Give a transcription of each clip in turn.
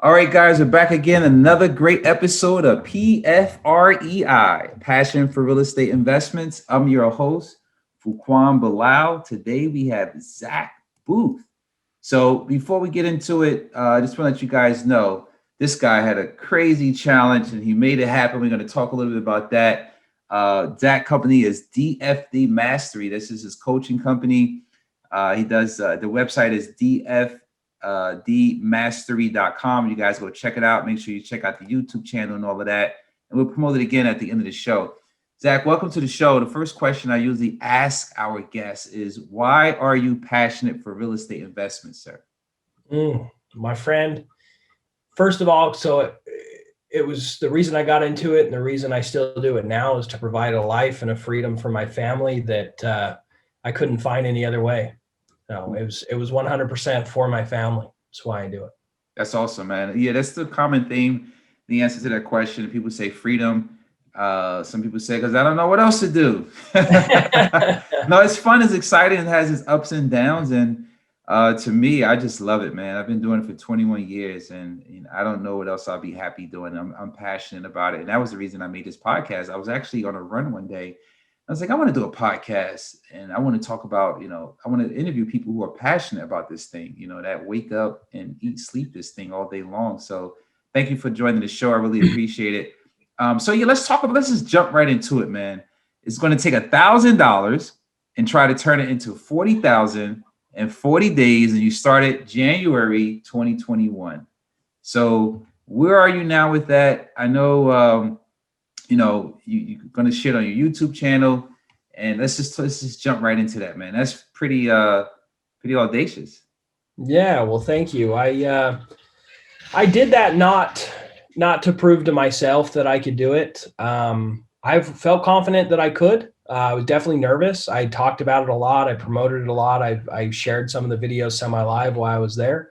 All right, guys, we're back again. Another great episode of PFREI, Passion for Real Estate Investments. I'm your host, Fuquan Bilal. Today we have Zack Boothe. So before we get into it, I just want to let you guys know this guy had a crazy challenge and he made it happen. We're going to talk a little bit about that. Zack company is DFD Mastery. This is his coaching company. He does the website is DFDmastery.com. You guys go check it out. Make sure you check out the YouTube channel and all of that. And we'll promote it again at the end of the show. Zack, welcome to the show. The first question I usually ask our guests is, why are you passionate for real estate investments, sir? My friend, first of all, it was the reason I got into it, and the reason I still do it now is to provide a life and a freedom for my family that I couldn't find any other way. No, it was 100% for my family. That's why I do it. That's awesome, man. Yeah, that's the common theme. The answer to that question, people say freedom. Some people say, because I don't know what else to do. No, it's fun, it's exciting, it has its ups and downs. And to me, I just love it, man. I've been doing it for 21 years and I don't know what else I'll be happy doing. I'm passionate about it. And that was the reason I made this podcast. I was actually on a run one day. I was like, I want to do a podcast and I want to talk about, I want to interview people who are passionate about this thing, that wake up and eat, sleep this thing all day long. So thank you for joining the show. I really appreciate it. Let's just jump right into it, man. It's going to take $1,000 and try to turn it into 40,000 in 40 days. And you started January 2021. So where are you now with that? I know, you're going to share on your YouTube channel, and let's just jump right into that, man. That's pretty audacious. Yeah. Well, thank you. I did that not to prove to myself that I could do it. I felt confident that I could. I was definitely nervous. I talked about it a lot. I promoted it a lot. I shared some of the videos semi-live while I was there.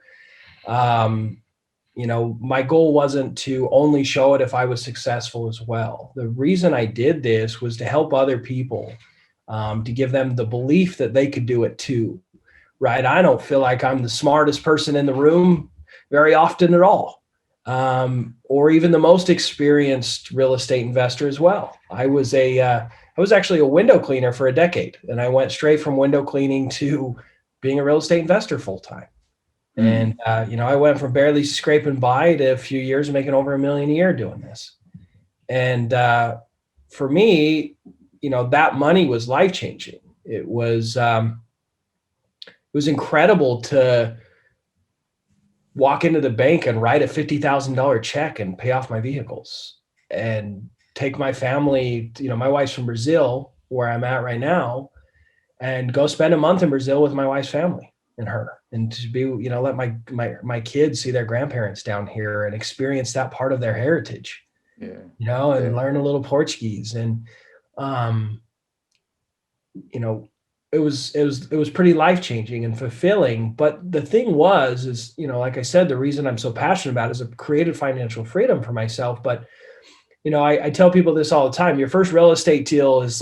My goal wasn't to only show it if I was successful as well. The reason I did this was to help other people, to give them the belief that they could do it too, right? I don't feel like I'm the smartest person in the room very often at all, or even the most experienced real estate investor as well. I was actually a window cleaner for a decade, and I went straight from window cleaning to being a real estate investor full time. And, I went from barely scraping by to a few years making over $1 million a year doing this. And for me, that money was life-changing. It was incredible to walk into the bank and write a $50,000 check and pay off my vehicles and take my family, my wife's from Brazil, where I'm at right now, and go spend a month in Brazil with my wife's family and her, and to be, let my kids see their grandparents down here and experience that part of their heritage, and learn a little Portuguese. And, it was pretty life-changing and fulfilling. But the thing is, like I said, the reason I'm so passionate about it is I've created financial freedom for myself. But, I tell people this all the time. Your first real estate deal is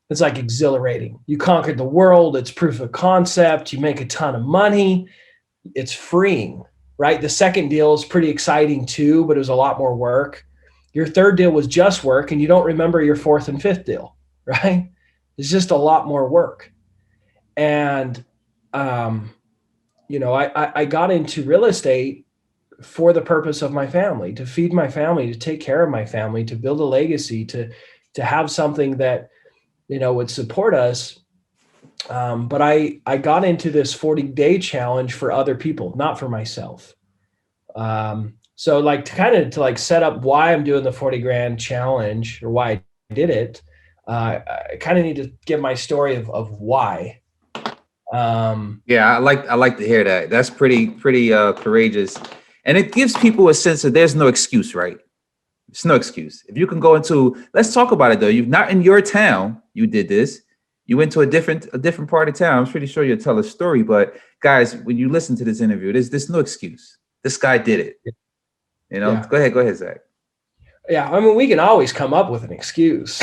it's like exhilarating. You conquered the world. It's proof of concept. You make a ton of money. It's freeing, right? The second deal is pretty exciting too, but it was a lot more work. Your third deal was just work, and you don't remember your fourth and fifth deal, right? It's just a lot more work. And, I got into real estate for the purpose of my family, to feed my family, to take care of my family, to build a legacy, to have something that, would support us. But I got into this 40-day challenge for other people, not for myself. So to set up why I'm doing the 40 grand challenge, or why I did it, I kind of need to give my story of why. I like to hear that. That's pretty courageous. And it gives people a sense that there's no excuse, right? It's no excuse. If you can go into, let's talk about it though. You've not in your town, you did this. You went to a different part of town. I'm pretty sure you'll tell a story, but guys, when you listen to this interview, there's no excuse. This guy did it. Yeah. Go ahead, Zack. Yeah, I mean, we can always come up with an excuse.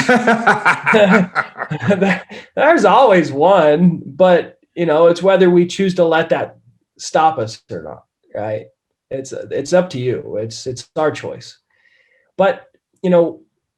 There's always one, but it's whether we choose to let that stop us or not, right? It's up to you. It's our choice. But,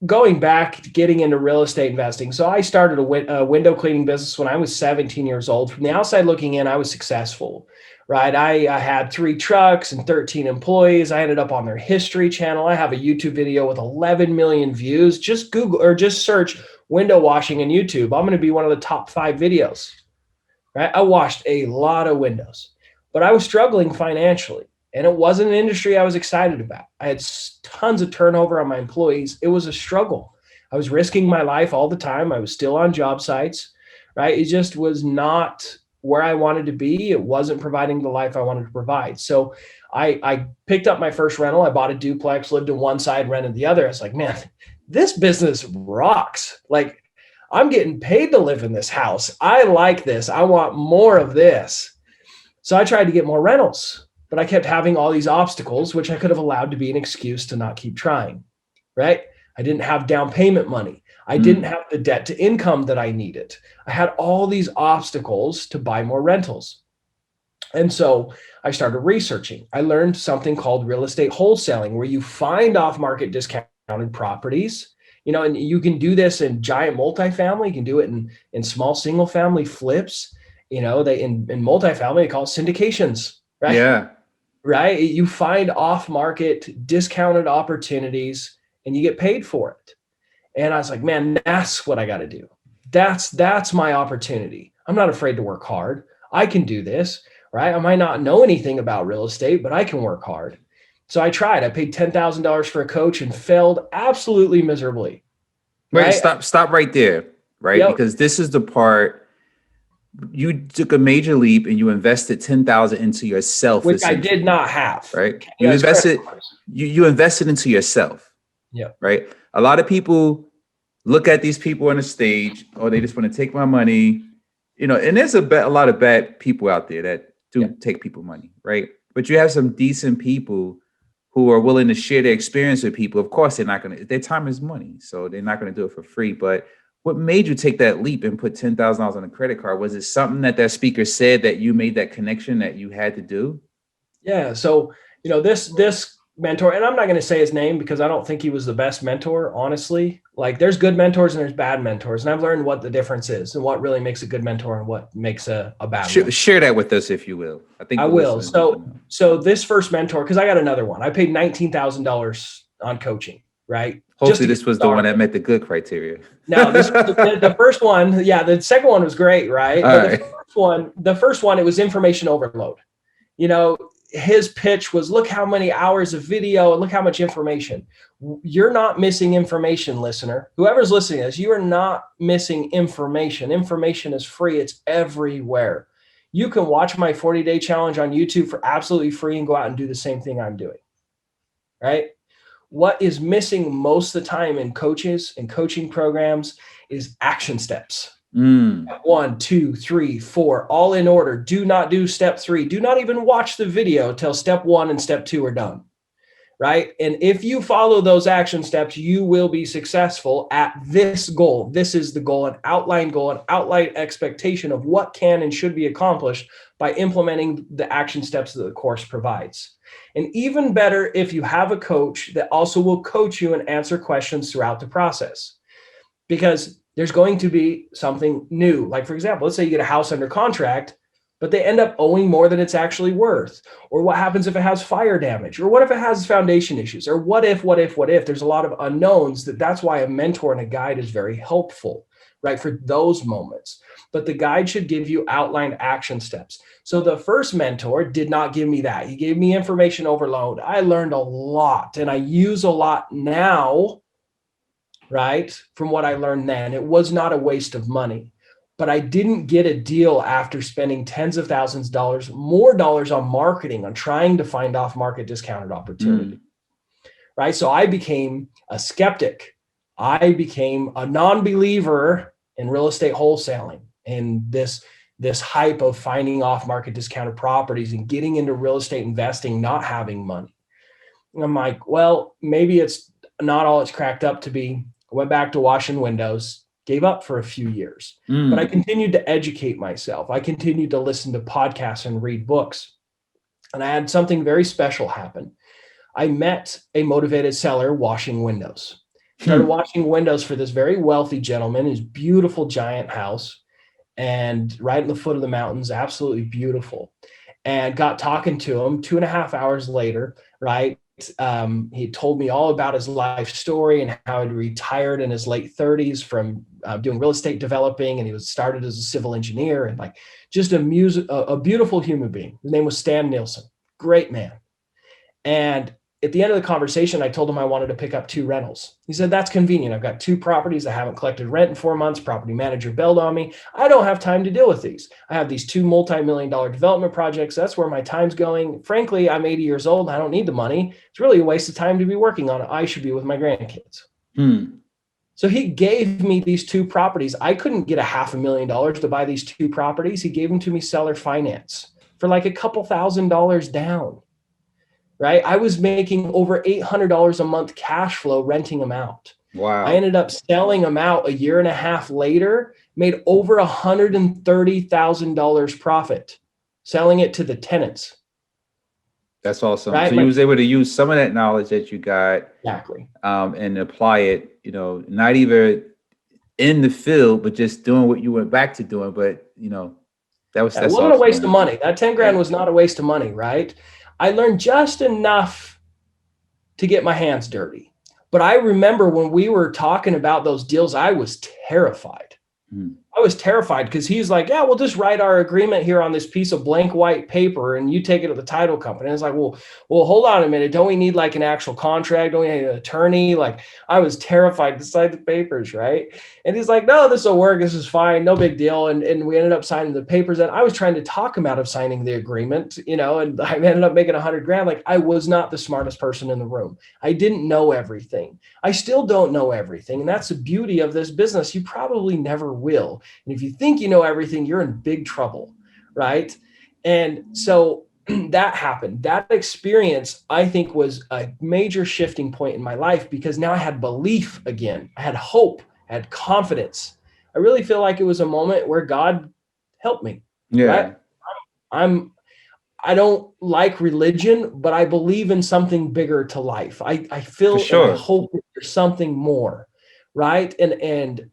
going back, getting into real estate investing. So I started a window cleaning business when I was 17 years old. From the outside looking in, I was successful, right? I had 3 trucks and 13 employees. I ended up on their history channel. I have a YouTube video with 11 million views. Just Google or just search window washing in YouTube. I'm going to be one of the top 5 videos, right? I washed a lot of windows, but I was struggling financially. And it wasn't an industry I was excited about. I had tons of turnover on my employees. It was a struggle. I was risking my life all the time. I was still on job sites, right? It just was not where I wanted to be. It wasn't providing the life I wanted to provide. So I picked up my first rental. I bought a duplex, lived in one side, rented the other. I was like, man, this business rocks. Like, I'm getting paid to live in this house. I like this. I want more of this. So I tried to get more rentals. But I kept having all these obstacles, which I could have allowed to be an excuse to not keep trying, right? I didn't have down payment money. I didn't have the debt to income that I needed. I had all these obstacles to buy more rentals. And so I started researching. I learned something called real estate wholesaling, where you find off-market discounted properties, and you can do this in giant multifamily. You can do it in small single-family flips. They in multifamily, they call it syndications, right? Yeah. Right? You find off-market discounted opportunities and you get paid for it. And I was like, man, that's what I got to do. That's my opportunity. I'm not afraid to work hard. I can do this, right? I might not know anything about real estate, but I can work hard. So I tried. I paid $10,000 for a coach and failed absolutely miserably. Wait, stop right there, right? Yep. Because this is the part. You took a major leap and you invested 10,000 into yourself, which I did not have. Right? You invested into yourself. Yeah. Right. A lot of people look at these people on the stage, or they just want to take my money, and there's a lot of bad people out there that do take people money, right? But you have some decent people who are willing to share their experience with people. Of course, they're not going to, their time is money, so they're not going to do it for free. But what made you take that leap and put $10,000 on a credit card? Was it something that speaker said that you made that connection that you had to do? Yeah. So, this mentor, and I'm not going to say his name because I don't think he was the best mentor, honestly. Like, there's good mentors and there's bad mentors. And I've learned what the difference is and what really makes a good mentor and what makes a bad one. Share that with us, if you will. I think I will. So this first mentor, because I got another one. I paid $19,000 on coaching, right? Hopefully this was the one that met the good criteria. No, the first one, yeah, the second one was great, right? But the first one, it was information overload. His pitch was, look how many hours of video and look how much information. You're not missing information, listener. Whoever's listening to this, you are not missing information. Information is free. It's everywhere. You can watch my 40-day challenge on YouTube for absolutely free and go out and do the same thing I'm doing, right? What is missing most of the time in coaches and coaching programs is action steps. 1, 2, 3, 4, all in order. Do not do step 3. Do not even watch the video till step 1 and step 2 are done, right? And if you follow those action steps, you will be successful at this goal. This is the goal, an outline expectation of what can and should be accomplished by implementing the action steps that the course provides. And even better if you have a coach that also will coach you and answer questions throughout the process. Because there's going to be something new. Like, for example, let's say you get a house under contract, but they end up owing more than it's actually worth. Or what happens if it has fire damage? Or what if it has foundation issues? Or what if? There's a lot of unknowns. That's why a mentor and a guide is very helpful, right? For those moments. But the guide should give you outlined action steps. So the first mentor did not give me that. He gave me information overload. I learned a lot and I use a lot now, right? From what I learned then. It was not a waste of money, but I didn't get a deal after spending tens of thousands of dollars, more dollars on marketing, on trying to find off-market discounted opportunity, right? So I became a skeptic. I became a non-believer in real estate wholesaling and this hype of finding off-market discounted properties and getting into real estate investing, not having money. And I'm like, well, maybe it's not all it's cracked up to be. I went back to washing windows, gave up for a few years, but I continued to educate myself. I continued to listen to podcasts and read books. And I had something very special happen. I met a motivated seller washing windows. Started Hmm. washing windows for this very wealthy gentleman, his beautiful giant house, and right in the foot of the mountains, absolutely beautiful. And got talking to him 2.5 hours later, right? He told me all about his life story and how he'd retired in his late 30s from doing real estate developing, and he was started as a civil engineer, and like just a beautiful human being. His name was Stan Nielsen, great man. And at the end of the conversation, I told him I wanted to pick up 2 rentals. He said, that's convenient. I've got 2 properties. I haven't collected rent in 4 months. Property manager bailed on me. I don't have time to deal with these. I have these 2 multi-million-dollar development projects. That's where my time's going. Frankly, I'm 80 years old. I don't need the money. It's really a waste of time to be working on it. I should be with my grandkids. Hmm. So he gave me these 2 properties. I couldn't get $500,000 to buy these 2 properties. He gave them to me seller finance for like a couple $1,000s down. Right? I was making over $800 a month cash flow renting them out. I Wow. ended up selling them out a year and a half later, made over $130,000 profit selling it to the tenants. That's awesome. Right? So you was able to use some of that knowledge that you got, Exactly. and apply it, not even in the field, but just doing what you went back to doing. But It that's wasn't a awesome, waste of man. money. That 10 grand Yeah. was not a waste of money, right? I learned just enough to get my hands dirty. But I remember when we were talking about those deals, I was terrified. Hmm. I was terrified because he's like, yeah, we'll just write our agreement here on this piece of blank white paper and you take it to the title company. And it's like, well, hold on a minute. Don't we need like an actual contract? Don't we need an attorney? Like I was terrified to sign the papers, right? And he's like, no, this will work. This is fine. No big deal. And we ended up signing the papers. And I was trying to talk him out of signing the agreement, and I ended up making 100 grand. Like I was not the smartest person in the room. I didn't know everything. I still don't know everything. And that's the beauty of this business. You probably never will. And if you think you know everything, you're in big trouble, right? And so that happened. That experience, I think, was a major shifting point in my life because now I had belief again. I had hope, I had confidence. I really feel like it was a moment where God helped me, right? Yeah, I'm I don't like religion, but I believe in something bigger to life. I for feel and I sure. hope that there's something more, right? And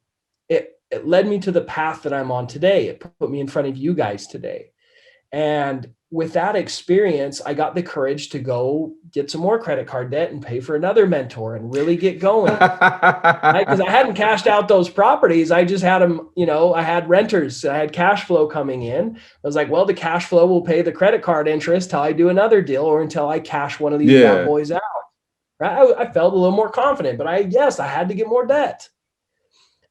it led me to the path that I'm on today. It put me in front of you guys today. And with that experience, I got the courage to go get some more credit card debt and pay for another mentor and really get going. Right? Because I hadn't cashed out those properties. I just had them, I had renters. I had cash flow coming in. I was like, well, the cash flow will pay the credit card interest till I do another deal or until I cash one of these bad Yeah. boys out. Right? I felt a little more confident, but I had to get more debt.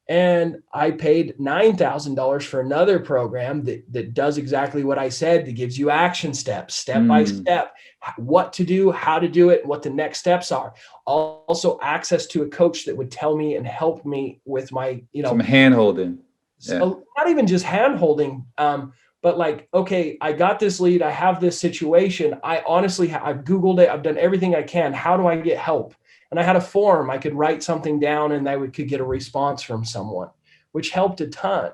And I paid $9,000 for another program that does exactly what I said, that gives you action steps, step by step, what to do, how to do it, what the next steps are. Also access to a coach that would tell me and help me with my, Some hand holding. Yeah. not even just hand holding, but like, okay, I got this lead. I have this situation. I honestly, I've Googled it. I've done everything I can. How do I get help? And I had a form. I could write something down and could get a response from someone, which helped a ton.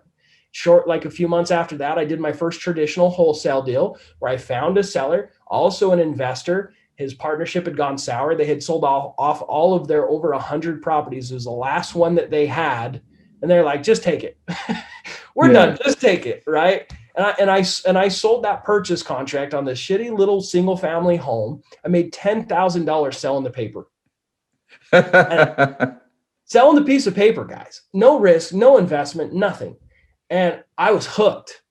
Like a few months after that, I did my first traditional wholesale deal where I found a seller, also an investor. His partnership had gone sour. They had sold off all of their over 100 properties. It was the last one that they had. And they're like, just take it. We're done. Just take it. Right. And I sold that purchase contract on this shitty little single family home. I made $10,000 selling the paper. And selling the piece of paper, guys. No risk, no investment, nothing. And I was hooked.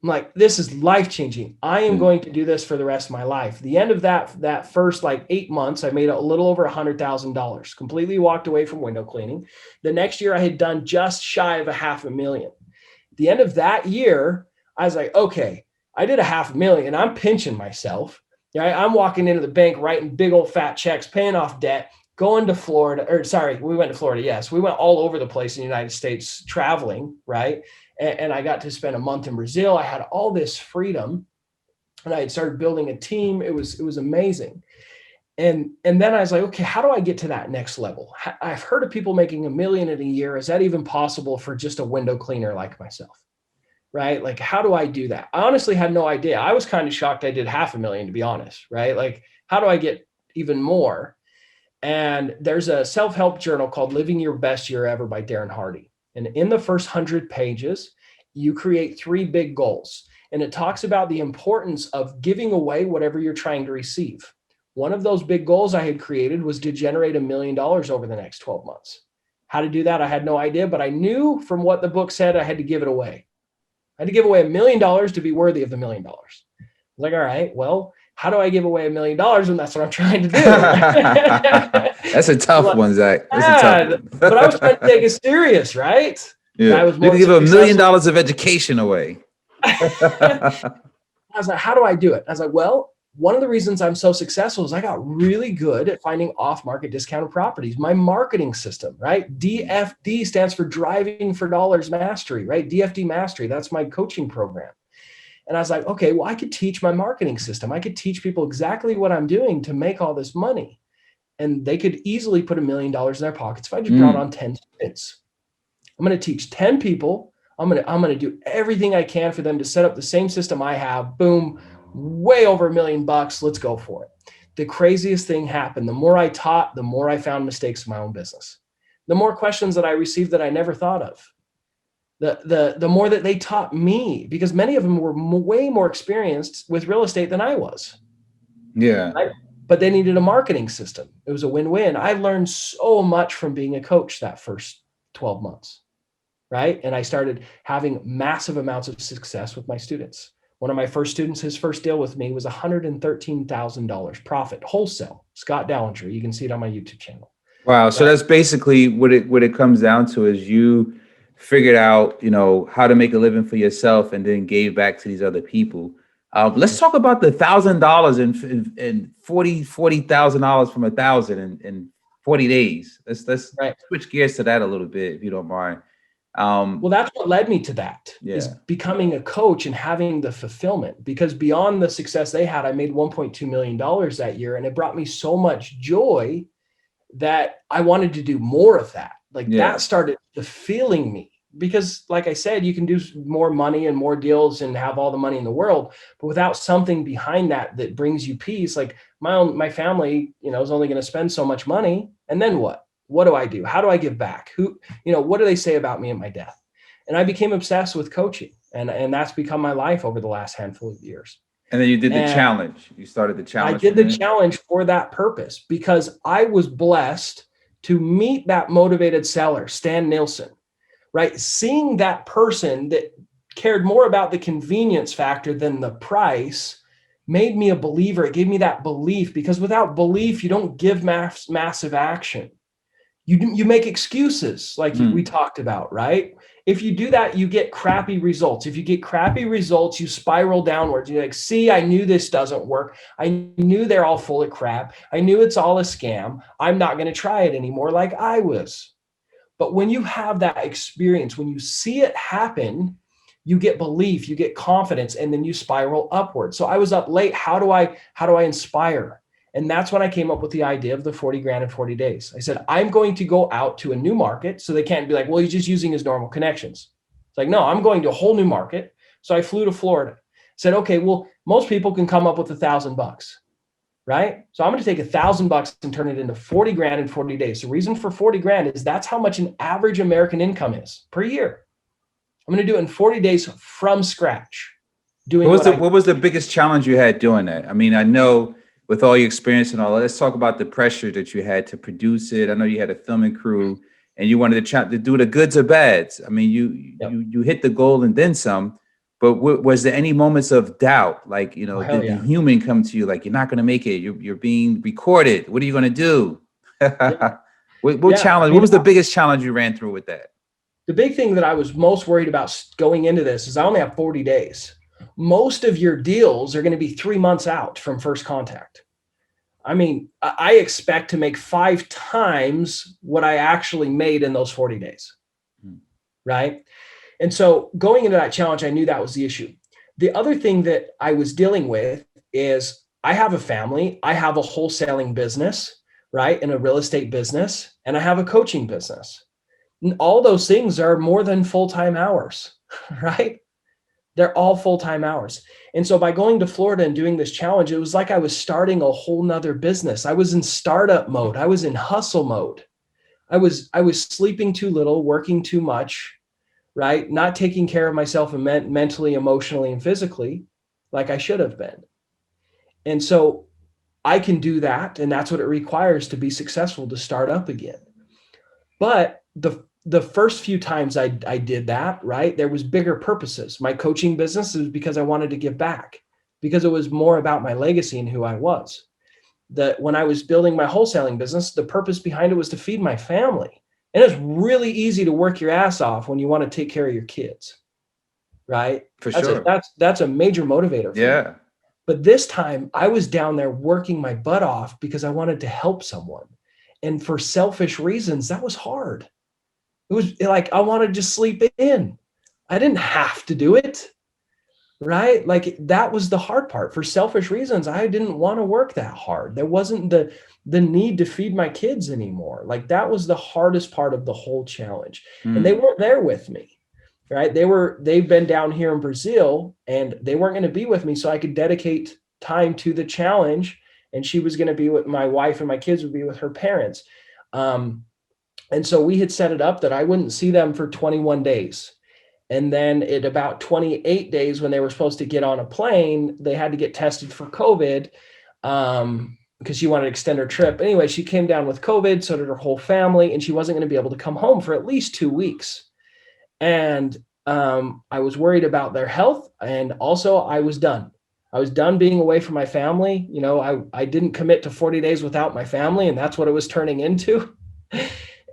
I'm like, this is life-changing. I am going to do this for the rest of my life. The end of that first 8 months, I made a little over $100,000, completely walked away from window cleaning. The next year I had done just shy of $500,000. At the end of that year, I was like, okay, I did $500,000. I'm pinching myself. Right? I'm walking into the bank, writing big old fat checks, paying off debt, going to Florida, we went to Florida. Yes. We went all over the place in the United States traveling. Right. And I got to spend a month in Brazil. I had all this freedom and I had started building a team. It was amazing. And then I was like, okay, how do I get to that next level? I've heard of people making $1 million in a year. Is that even possible for just a window cleaner like myself? right? Like, how do I do that? I honestly had no idea. I was kind of shocked I did $500,000, to be honest, right? Like, how do I get even more? And there's a self-help journal called Living Your Best Year Ever by Darren Hardy. And in the first 100 pages, you create 3 big goals. And it talks about the importance of giving away whatever you're trying to receive. One of those big goals I had created was to generate $1 million over the next 12 months. How to do that, I had no idea, but I knew from what the book said, I had to give it away. I had to give away $1 million to be worthy of the $1 million. I was like, all right, well, how do I give away $1 million when that's what I'm trying to do? That's a tough one, Zach. That's a tough one. But I was trying to take it serious, right? Yeah. And I was You more have to give $1 million successful. of education away. I was like, how do I do it? I was like, well, one of the reasons I'm so successful is I got really good at finding off-market discounted properties. My marketing system, right? DFD stands for Driving for Dollars Mastery, right? DFD Mastery. That's my coaching program. And I was like, okay, well, I could teach my marketing system. I could teach people exactly what I'm doing to make all this money. And they could easily put $1 million in their pockets if I just brought on 10 students. I'm going to teach 10 people. I'm going to do everything I can for them to set up the same system I have. Boom, way over $1 million. Let's go for it. The craziest thing happened. The more I taught, the more I found mistakes in my own business. The more questions that I received that I never thought of. The more that they taught me, because many of them were way more experienced with real estate than I was. Yeah. Right? But they needed a marketing system. It was a win-win. I learned so much from being a coach that first 12 months. Right? And I started having massive amounts of success with my students. One of my first students, his first deal with me was $113,000 profit, wholesale. Scott Dallinger. You can see it on my YouTube channel. Wow. So that's basically what it comes down to is you figured out, how to make a living for yourself and then gave back to these other people. Let's talk about the $1,000 and $40,000 from 1,000 in 40 days. Let's switch gears to that a little bit, if you don't mind. Well, that's what led me to that, is becoming a coach and having the fulfillment, because beyond the success they had, I made $1.2 million that year. And it brought me so much joy that I wanted to do more of that. That started fulfilling me, because like I said, you can do more money and more deals and have all the money in the world, but without something behind that brings you peace. Like my family, is only going to spend so much money. And then what? What do I do? How do I give back? What do they say about me at my death? And I became obsessed with coaching, and that's become my life over the last handful of years. And then you did the challenge. You started the challenge. I did the challenge for that purpose, because I was blessed to meet that motivated seller, Stan Nielsen, right? Seeing that person that cared more about the convenience factor than the price made me a believer. It gave me that belief, because without belief, you don't give massive action. You make excuses like we talked about, right? If you do that, you get crappy results. If you get crappy results, you spiral downwards. You're like, see, I knew this doesn't work. I knew they're all full of crap. I knew it's all a scam. I'm not going to try it anymore like I was. But when you have that experience, when you see it happen, you get belief, you get confidence, and then you spiral upward. So I was up late. How do I inspire? And that's when I came up with the idea of the 40 grand in 40 days. I said, I'm going to go out to a new market, so they can't be like, well, he's just using his normal connections. It's like, no, I'm going to a whole new market. So I flew to Florida. Said, okay, well, most people can come up with $1,000, right? So I'm going to take $1,000 and turn it into 40 grand in 40 days. The reason for 40 grand is that's how much an average American income is per year. I'm going to do it in 40 days from scratch. What was the biggest challenge you had doing that? I mean, I know with all your experience and all, let's talk about the pressure that you had to produce it. I know you had a filming crew and you wanted to do the goods or bads. I mean, you hit the goal and then some, but was there any moments of doubt? Like, did the human come to you? Like, you're not going to make it. You're being recorded. What are you going to do? What challenge? What was the biggest challenge you ran through with that? The big thing that I was most worried about going into this is I only have 40 days. Most of your deals are going to be 3 months out from first contact. I mean, I expect to make 5 times what I actually made in those 40 days. Right. And so going into that challenge, I knew that was the issue. The other thing that I was dealing with is I have a family, I have a wholesaling business, right? And a real estate business, and I have a coaching business. And all those things are more than full-time hours, right? They're all full-time hours. And so by going to Florida and doing this challenge, it was like I was starting a whole nother business. I was in startup mode. I was in hustle mode. I was sleeping too little, working too much, right? Not taking care of myself and mentally, emotionally, and physically like I should have been. And so I can do that. And that's what it requires to be successful, to start up again. But the first few times I did that, right, there was bigger purposes. My coaching business is because I wanted to give back, because it was more about my legacy and who I was. That when I was building my wholesaling business, the purpose behind it was to feed my family. And it's really easy to work your ass off when you want to take care of your kids, right? For sure. That's a major motivator for Yeah. me. But this time I was down there working my butt off because I wanted to help someone. And for selfish reasons, that was hard. It was like, I wanted to just sleep in. I didn't have to do it, right? Like, that was the hard part. For selfish reasons, I didn't want to work that hard. There wasn't the need to feed my kids anymore. Like, that was the hardest part of the whole challenge. And they weren't there with me, right? They've been down here in Brazil, and they weren't going to be with me, so I could dedicate time to the challenge. And she was going to be with my wife, and my kids would be with her parents. And so we had set it up that I wouldn't see them for 21 days. And then at about 28 days, when they were supposed to get on a plane, they had to get tested for COVID, because she wanted to extend her trip. Anyway, she came down with COVID, so did her whole family, and she wasn't going to be able to come home for at least 2 weeks. And I was worried about their health. And also I was done. I was done being away from my family. You know, I didn't commit to 40 days without my family, and that's what it was turning into.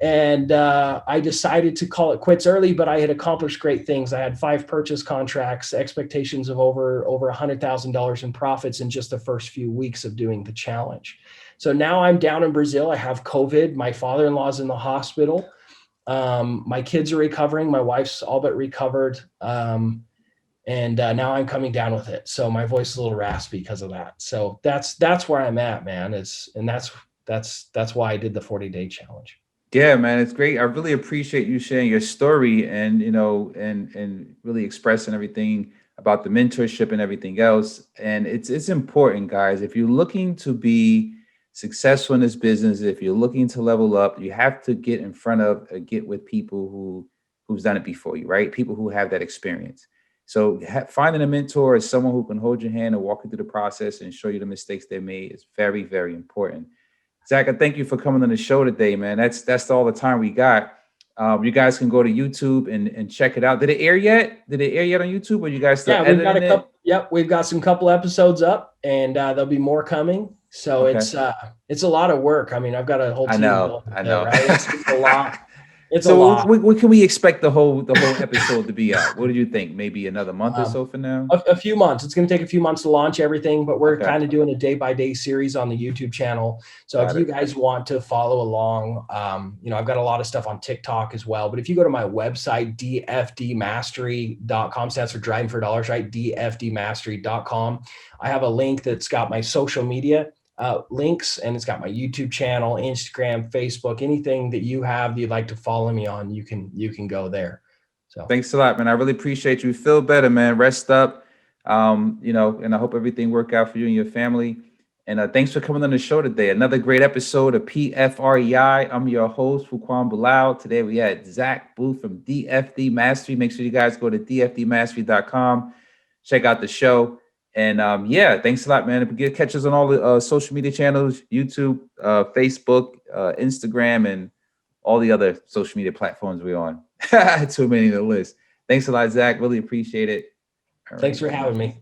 And I decided to call it quits early, but I had accomplished great things. I had 5 purchase contracts, expectations of over $100,000 in profits in just the first few weeks of doing the challenge. So now I'm down in Brazil. I have COVID. My father-in-law's in the hospital. My kids are recovering. My wife's all but recovered. And now I'm coming down with it. So my voice is a little raspy because of that. So that's where I'm at, man. That's why I did the 40-day challenge. Yeah, man, it's great. I really appreciate you sharing your story, and and really expressing everything about the mentorship and everything else. And it's important, guys. If you're looking to be successful in this business, if you're looking to level up, you have to get in front of, get with people who's done it before you, right? People who have that experience. So finding a mentor is someone who can hold your hand and walk you through the process and show you the mistakes they made is very, very important. Zach, I thank you for coming on the show today, man. That's all the time we got. You guys can go to YouTube and check it out. Did it air yet? Did it air yet on YouTube? Or you guys still editing we've got it? Yep, we've got some couple episodes up, and there'll be more coming. So okay. It's a lot of work. I mean, I've got a whole team. I know. Right? It's a lot. It's so a lot. What can we expect the whole episode to be out? What do you think? Maybe another month or so from now? A few months. It's going to take a few months to launch everything, but we're kind of doing a day-by-day series on the YouTube channel. So if you guys want to follow along, I've got a lot of stuff on TikTok as well. But if you go to my website, dfdmastery.com, stands for driving for dollars, right? dfdmastery.com. I have a link that's got my social media links, and it's got my YouTube channel, Instagram, Facebook, anything that you have that you'd like to follow me on, you can go there. So thanks a lot, man. I really appreciate you. Feel better, man. Rest up. And I hope everything work out for you and your family. And thanks for coming on the show today. Another great episode of PFREI. I'm your host, Fuquan Bilal. Today we had Zack Boothe from DFD Mastery. Make sure you guys go to dfdmastery.com. Check out the show. And thanks a lot, man. Catch us on all the social media channels, YouTube, Facebook, Instagram, and all the other social media platforms we're on. Too many to list. Thanks a lot, Zach. Really appreciate it. Thanks for having me.